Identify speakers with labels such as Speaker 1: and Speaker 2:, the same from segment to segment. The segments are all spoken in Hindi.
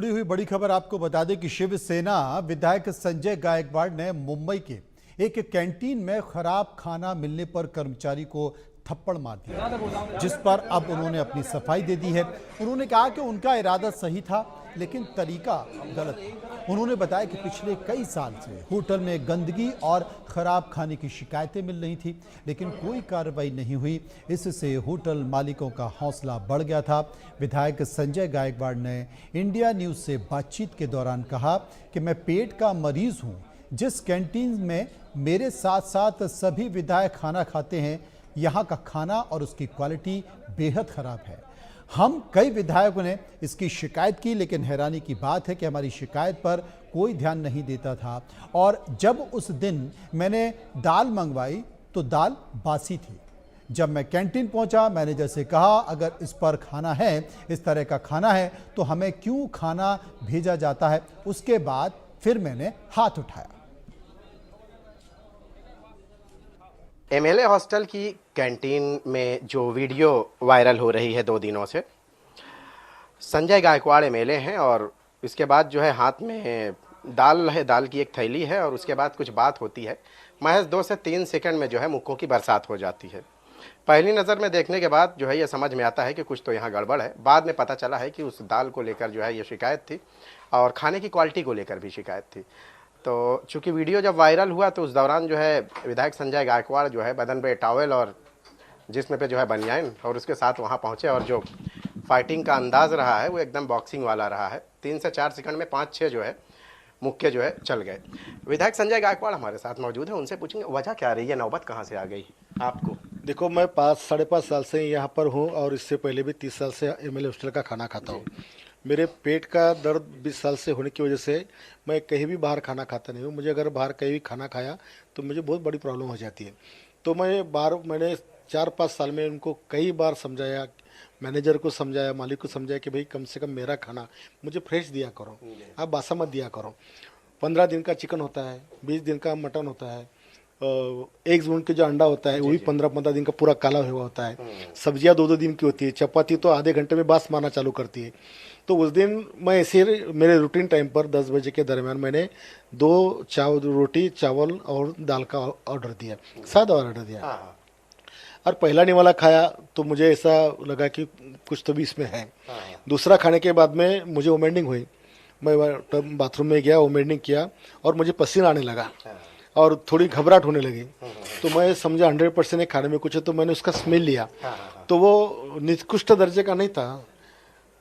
Speaker 1: जुड़ी हुई बड़ी खबर आपको बता दें कि शिवसेना विधायक संजय गायकवाड़ ने मुंबई के एक कैंटीन में खराब खाना मिलने पर कर्मचारी को थप्पड़ मार दिया, जिस पर अब उन्होंने अपनी सफाई दे दी है। उन्होंने कहा कि उनका इरादा सही था लेकिन तरीका गलत था। उन्होंने बताया कि पिछले कई साल से होटल में गंदगी और खराब खाने की शिकायतें मिल रही थी, लेकिन कोई कार्रवाई नहीं हुई। इससे होटल मालिकों का हौसला बढ़ गया था। विधायक संजय गायकवाड़ ने इंडिया न्यूज़ से बातचीत के दौरान कहा कि मैं पेट का मरीज हूं। जिस कैंटीन में मेरे साथ साथ सभी विधायक खाना खाते हैं, यहाँ का खाना और उसकी क्वालिटी बेहद खराब है। हम कई विधायकों ने इसकी शिकायत की, लेकिन हैरानी की बात है कि हमारी शिकायत पर कोई ध्यान नहीं देता था। और जब उस दिन मैंने दाल मंगवाई तो दाल बासी थी। जब मैं कैंटीन पहुंचा, मैनेजर से कहा अगर इस पर खाना है, इस तरह का खाना है तो हमें क्यों खाना भेजा जाता है। उसके बाद फिर मैंने हाथ उठाया।
Speaker 2: एमएलए हॉस्टल की कैंटीन में जो वीडियो वायरल हो रही है 2 दिनों से, संजय गायकवाड़ एमएलए हैं और इसके बाद जो है हाथ में दाल है, दाल की एक थैली है और उसके बाद कुछ बात होती है। महज 2 से 3 सेकंड में जो है मुक्कों की बरसात हो जाती है। पहली नज़र में देखने के बाद जो है ये समझ में आता है कि कुछ तो यहाँ गड़बड़ है। बाद में पता चला है कि उस दाल को लेकर जो है ये शिकायत थी और खाने की क्वालिटी को लेकर भी शिकायत थी। तो चूंकि वीडियो जब वायरल हुआ तो उस दौरान जो है विधायक संजय गायकवाड़ जो है बदन पे टॉवेल और जिस्म पे जो है बनियान और उसके साथ वहाँ पहुँचे और जो फाइटिंग का अंदाज रहा है वो एकदम बॉक्सिंग वाला रहा है। 3 से 4 सेकंड में 5-6 जो है मुक्के जो है चल गए। विधायक संजय गायकवाड़ हमारे साथ मौजूद है, उनसे पूछेंगे वजह क्या रही है, नौबत कहाँ से आ गई आपको।
Speaker 3: देखो, मैं 5-5.5 साल से यहाँ पर हूँ और इससे पहले भी 30 साल से एमएलए हॉस्टल का खाना खाता हूँ। मेरे पेट का दर्द 20 साल से होने की वजह से मैं कहीं भी बाहर खाना खाता नहीं हूँ। मुझे अगर बाहर कहीं भी खाना खाया तो मुझे बहुत बड़ी प्रॉब्लम हो जाती है। तो मैंने 4-5 साल में उनको कई बार समझाया, मैनेजर को समझाया, मालिक को समझाया कि भाई कम से कम मेरा खाना मुझे फ्रेश दिया करो, आप बासा मत दिया करो। 15 दिन का चिकन होता है, 20 दिन का मटन होता है, एक जून के जो अंडा होता है वो भी 15-15 दिन का पूरा काला हुआ होता है। सब्जियां 2-2 दिन की होती है, चपाती तो आधे घंटे में बास मारना चालू करती है। तो उस दिन मैं ऐसे मेरे रूटीन टाइम पर 10 बजे के दरमियान मैंने 2 रोटी चावल और दाल का ऑर्डर दिया, सादा ऑर्डर दिया। और पहला निवाला खाया तो मुझे ऐसा लगा कि कुछ तो भी इसमें है। दूसरा खाने के बाद में मुझे वोमिटिंग हुई। मैं बाथरूम में गया, वोमिटिंग किया और मुझे पसीना आने लगा और थोड़ी घबराहट होने लगी। तो मैं समझा 100% खाने में कुछ है, तो मैंने उसका स्मेल लिया। तो वो निकृष्ट दर्जे का नहीं था,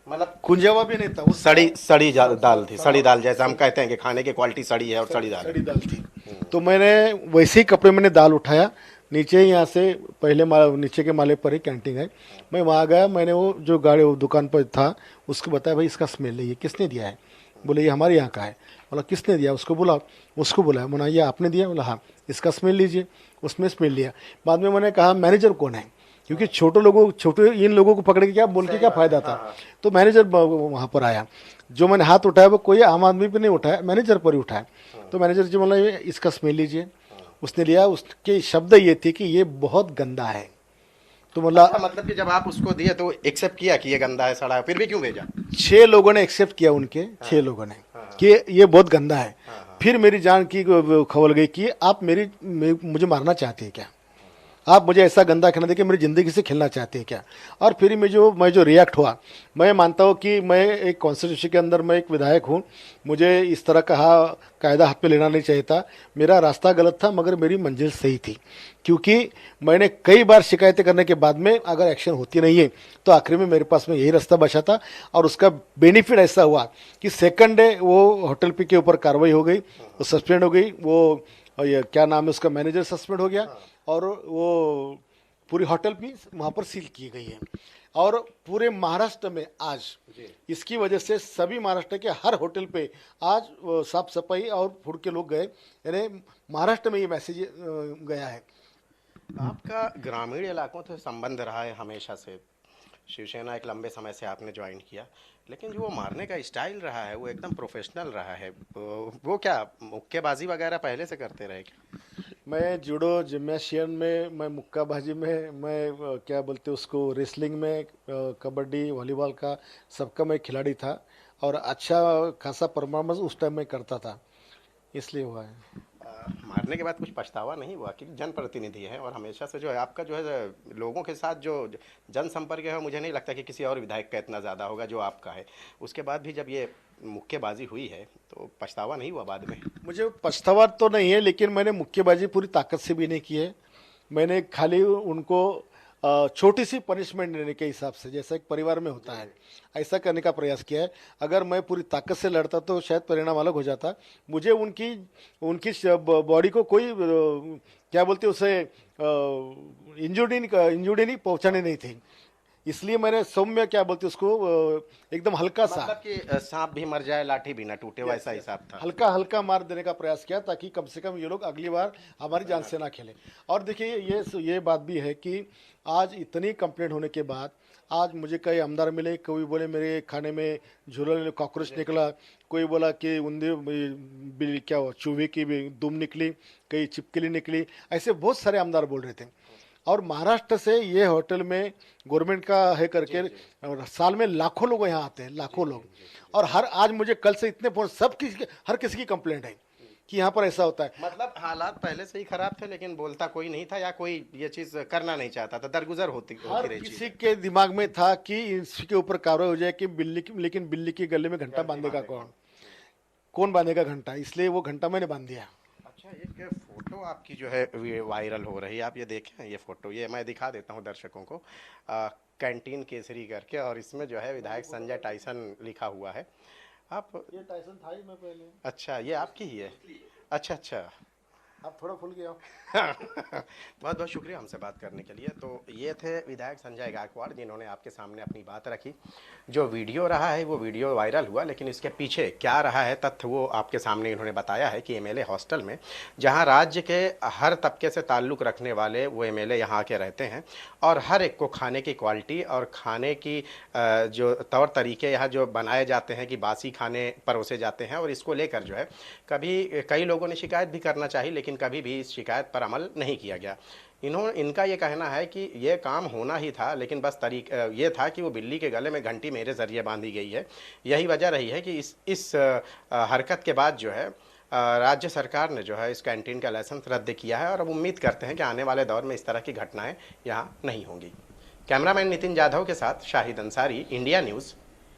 Speaker 3: मतलब कुंजावा भी नहीं था, वो
Speaker 2: सड़ी दाल थी। सड़ी दाल जैसे हम कहते हैं कि खाने की क्वालिटी सड़ी है और सड़ी दाल
Speaker 3: थी। तो मैंने वैसे ही कपड़े मैंने दाल उठाया, नीचे यहाँ से पहले नीचे के माले पर ही कैंटीन है, मैं वहाँ गया। मैंने वो जो गाड़ी वो दुकान पर था उसको बताया भाई इसका स्मेल है, ये किसने दिया है। बोले ये हमारे यहाँ का है। बोला किसने दिया, उसको बुलाया। बोला ये आपने दिया। बोला हाँ, इसका स्मेल लीजिए। उसमें स्मेल लिया। बाद में मैंने कहा मैनेजर कौन है, क्योंकि छोटे इन लोगों को पकड़ के क्या बोल के क्या फायदा था। तो मैनेजर वहाँ पर आया। जो मैंने हाथ उठाया वो कोई आम आदमी पर नहीं उठाया, मैनेजर पर ही उठाया। तो मैनेजर जी बोला इसका स्मेल लीजिए। उसने लिया। उसके शब्द ये थे कि ये बहुत गंदा है। तो
Speaker 2: मतलब कि जब आप उसको दिए तो एक्सेप्ट किया कि ये गंदा है, सड़ा है, फिर भी क्यों भेजा?
Speaker 3: 6 लोगों ने एक्सेप्ट किया, उनके 6 लोगों ने कि ये बहुत गंदा है। फिर मेरी जान की खबर गई कि आप मुझे मारना चाहते हैं क्या, आप मुझे ऐसा गंदा खाना देके मेरी ज़िंदगी से खेलना चाहते हैं क्या। और फिर मैं जो रिएक्ट हुआ, मैं मानता हूँ कि मैं एक कॉन्स्टिट्यूशन के अंदर मैं एक विधायक हूँ, मुझे इस तरह का कायदा हाथ में लेना नहीं चाहिए था। मेरा रास्ता गलत था मगर मेरी मंजिल सही थी, क्योंकि मैंने कई बार शिकायतें करने के बाद में अगर एक्शन होती नहीं है तो आखिर में मेरे पास में यही रास्ता बचा था। और उसका बेनिफिट ऐसा हुआ कि सेकंड डे वो होटल पे के ऊपर कार्रवाई हो गई, वो सस्पेंड हो गई। वो ये क्या नाम है उसका, मैनेजर सस्पेंड हो गया और वो पूरी होटल भी वहाँ पर सील की गई है। और पूरे महाराष्ट्र में आज इसकी वजह से सभी महाराष्ट्र के हर होटल पे आज साफ सफाई और फूड के लोग गए, यानी महाराष्ट्र में ये मैसेज गया है।
Speaker 2: आपका ग्रामीण इलाकों से संबंध रहा है हमेशा से, शिवसेना एक लंबे समय से आपने ज्वाइन किया, लेकिन जो वो मारने का स्टाइल रहा है वो एकदम प्रोफेशनल रहा है। वो क्या मुक्केबाजी वगैरह पहले से करते रहे क्या?
Speaker 3: मैं जूडो जिम्नाशियन में, मैं मुक्काबाजी में, मैं क्या बोलते उसको रेसलिंग में, कबड्डी वॉलीबॉल का सबका मैं खिलाड़ी था। और अच्छा खासा परफॉर्मेंस उस टाइम में करता था, इसलिए हुआ है।
Speaker 2: मारने के बाद कुछ पछतावा नहीं हुआ? क्योंकि जनप्रतिनिधि है और हमेशा से जो है आपका जो है लोगों के साथ जो जनसंपर्क है, मुझे नहीं लगता कि किसी और विधायक का इतना ज़्यादा होगा जो आपका है। उसके बाद भी जब ये मुक्केबाजी हुई है तो पछतावा नहीं हुआ बाद में?
Speaker 3: मुझे पछतावा तो नहीं है, लेकिन मैंने मुक्केबाजी पूरी ताकत से भी नहीं की है। मैंने खाली उनको छोटी सी पनिशमेंट देने के हिसाब से, जैसा एक परिवार में होता है, ऐसा करने का प्रयास किया है। अगर मैं पूरी ताकत से लड़ता तो शायद परिणाम अलग हो जाता। मुझे उनकी उनकी बॉडी को कोई क्या बोलते हैं उसे, इंजुरी नहीं पहुंचाने नहीं थी, इसलिए मैंने सौम्य क्या बोलते उसको, एकदम हल्का सा,
Speaker 2: मतलब कि सांप भी मर जाए लाठी भी ना टूटे, वैसा हिसाब था।
Speaker 3: हल्का हल्का मार देने का प्रयास किया, ताकि कम से कम ये लोग अगली बार हमारी जान से ना खेलें। और देखिए ये बात भी है कि आज इतनी कंप्लेंट होने के बाद आज मुझे कई आमदार मिले, कोई बोले मेरे खाने में झूला कॉकरोच निकला, कोई बोला कि उंदे क्या हुआ, चूहे की भी दुम निकली, कई छिपकली निकली, ऐसे बहुत सारे आमदार बोल रहे थे। और महाराष्ट्र से ये होटल में गवर्नमेंट का है करके साल में लाखों लोग यहाँ आते हैं, लाखों लोग। और आज मुझे कल से इतने फोन, हर किसी की कंप्लेंट है कि यहाँ पर ऐसा होता है।
Speaker 2: मतलब हालात पहले से ही खराब थे लेकिन बोलता कोई नहीं था, या कोई ये चीज करना नहीं चाहता था, दरगुजर होती
Speaker 3: हर
Speaker 2: रही
Speaker 3: किसी
Speaker 2: चीज़।
Speaker 3: के दिमाग में था कि इसके ऊपर कार्रवाई हो जाए कि लेकिन बिल्ली के गले में घंटा बांधेगा कौन बांधेगा घंटा, इसलिए वो घंटा मैंने बांध दिया।
Speaker 2: अच्छा, एक फोटो आपकी जो है वायरल हो रही है, आप ये देखें ये फोटो, ये मैं दिखा देता हूँ दर्शकों को, कैंटीन केसरी करके, और इसमें जो है विधायक संजय टाइसन लिखा हुआ है। आप
Speaker 3: ये टाइसन था ही मैं पहले।
Speaker 2: अच्छा, ये आपकी ही है? अच्छा अच्छा,
Speaker 3: आप थोड़ा भूल गया।
Speaker 2: बहुत बहुत शुक्रिया हमसे बात करने के लिए। तो ये थे विधायक संजय गायकवाड़, जिन्होंने आपके सामने अपनी बात रखी। जो वीडियो रहा है वो वीडियो वायरल हुआ, लेकिन इसके पीछे क्या रहा है तथ्य वो आपके सामने इन्होंने बताया है कि एमएलए हॉस्टल में, जहां राज्य के हर तबके से ताल्लुक़ रखने वाले वो एमएलए यहाँ के रहते हैं, और हर एक को खाने की क्वालिटी और खाने की जो तौर तरीके यहाँ जो बनाए जाते हैं कि बासी खाने परोसे जाते हैं, और इसको लेकर जो है कभी कई लोगों ने शिकायत भी करना चाहिए, लेकिन कभी भी इस शिकायत पर अमल नहीं किया गया। इनका ये कहना है कि ये काम होना ही था, लेकिन बस ये था कि वो बिल्ली के गले में घंटी मेरे ज़रिए बांधी गई है। यही वजह रही है कि इस हरकत के बाद जो है राज्य सरकार ने जो है इस कैंटीन का लाइसेंस रद्द किया है, और अब उम्मीद करते हैं कि आने वाले दौर में इस तरह की घटनाएं यहाँ नहीं होंगी। कैमरामैन नितिन जाधव के साथ शाहिद अंसारी, इंडिया न्यूज़,